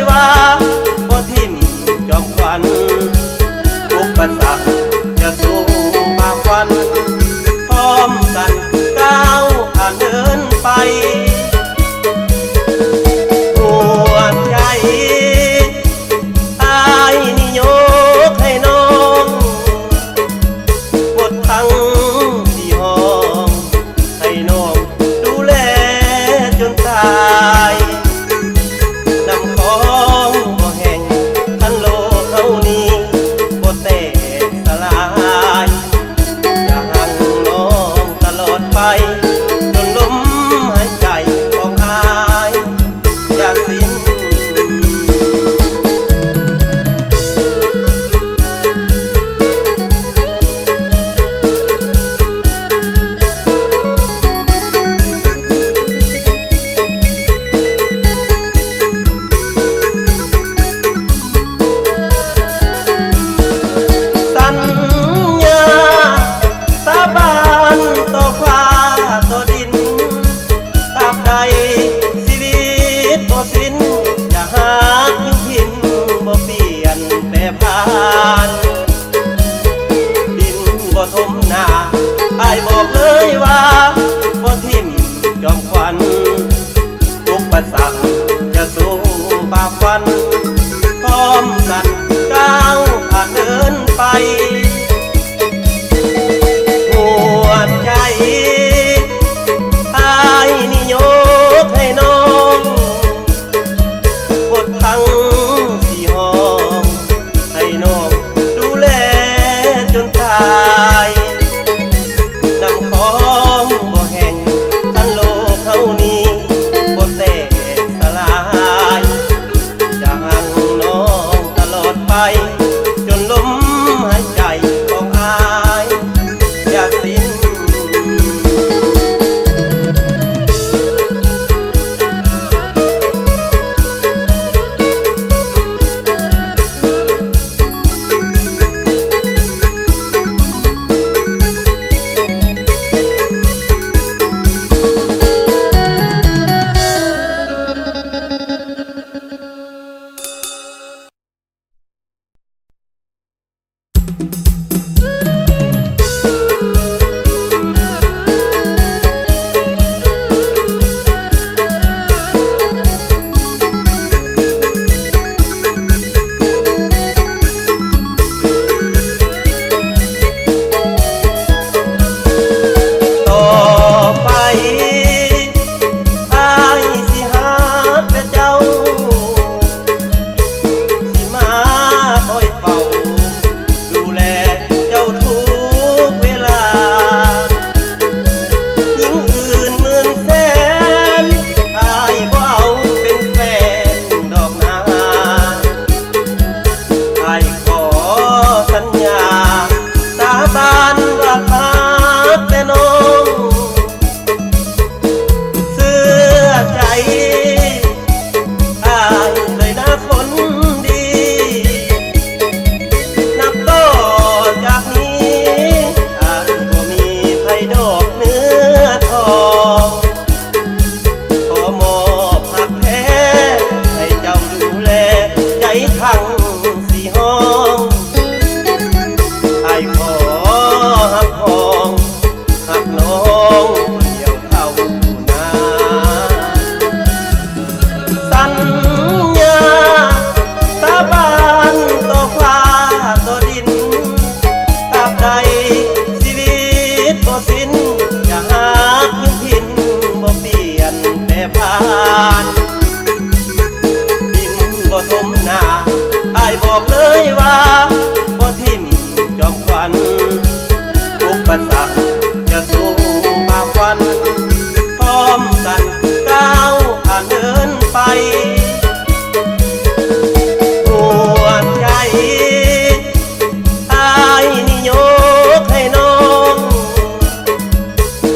ว่าบ่ทิ่มจอมขวัญอุปสรรคจะสู้ฝ่าฟันพร้อมกันก้าวผ่านเดินไปหัวใจอายนี่ยกให้น้องหมดทั้งที่ห้องให้น้องดูแลจนตายน้ำของบ่แห้งทันโลกเฮานี้บ่แตกสลายอยากหักน้องตลอดไปจนลมหายใจของอายอยากสิ้นสัญญาสาบานต่อฟ้าต่อดินตราบใดชีวิตบ่สิ้นจะหากอยู่พินบ่เปลี่ยนแปรผ่านดินบ่ทมหน้าอายบอกเลยว่าบ่ทิ่มจอมขวัญอุปสรรคจะสู้ฝ่าฟันพร้อมกันก้าวผ่านเดินไปหัวใจอายนี่ยกให้น้องหมดทั้งที่ห้องให้น้องดูแลจนตายน้ำของบ่แห้งทันโลกเฮานี้บ่แตกสลายจะหักน้องตลอดไปจนลมหายใจของอายอยากสิ้นต่อไปอายสิหาแต่เจ้าสิมาคอยเฝ้าดูแลเจ้าทุกเวลาหญิงอื่นหมื่นแสนอายบ่เอาเป็นแฟนดอกนาอายขอสัญญาสาบานว่ารักแต่น้องเสื้อใจอายเลยนะคนดีนับต่อจากนี้อาจบ่มีไผดอกเนื้อทองขอมอบหักแท้ให้เจ้าดูแลใจทั้งสี่ห้องอายขอหักห้องหักน้องเดียวเท่านาสัญญาสาบานต่อฟ้าต่อดินตราบใดชีวิตบ่สิ้นจะหากอยู่พินบ่เปลี่ยนแปรผ่านดินบ่ทมหน้าอายบอกเลยว่าบ่ทิ่มจอมขวัญอุปสรรคจะสู้ฝ่าฟันพร้อมกันก้าวผ่านเดินไปหัวใจอายนี่ยกให้น้อง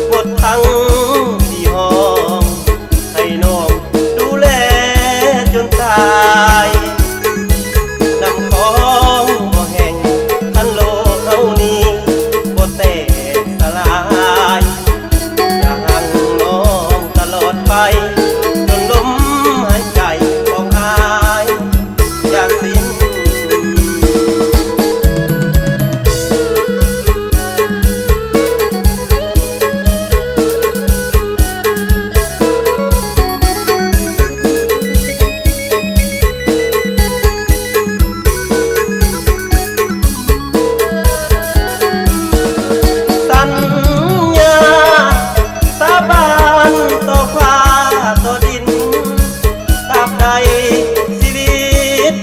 หมดทั้งที่ห้องให้น้องดูแลจนตายน้ำของบ่แห้งทันโลกเฮานี้บ่แตกสลายอยากหักน้องตลอดไปจนลมหายใจของอาย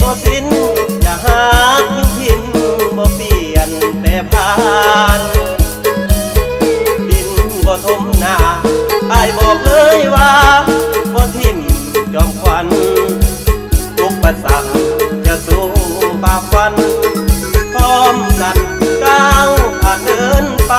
บ่สิ้นอย่าหากยิ่งพินบ่เปลี่ยนแปรผ่านดินบ่ทมหน้าอายบอกเลยว่าบ่ทิ่มจอมควันทุกปัสสาวะจะสู้ฝ่าฟันพร้อมกันก้าวผ่านเดินไป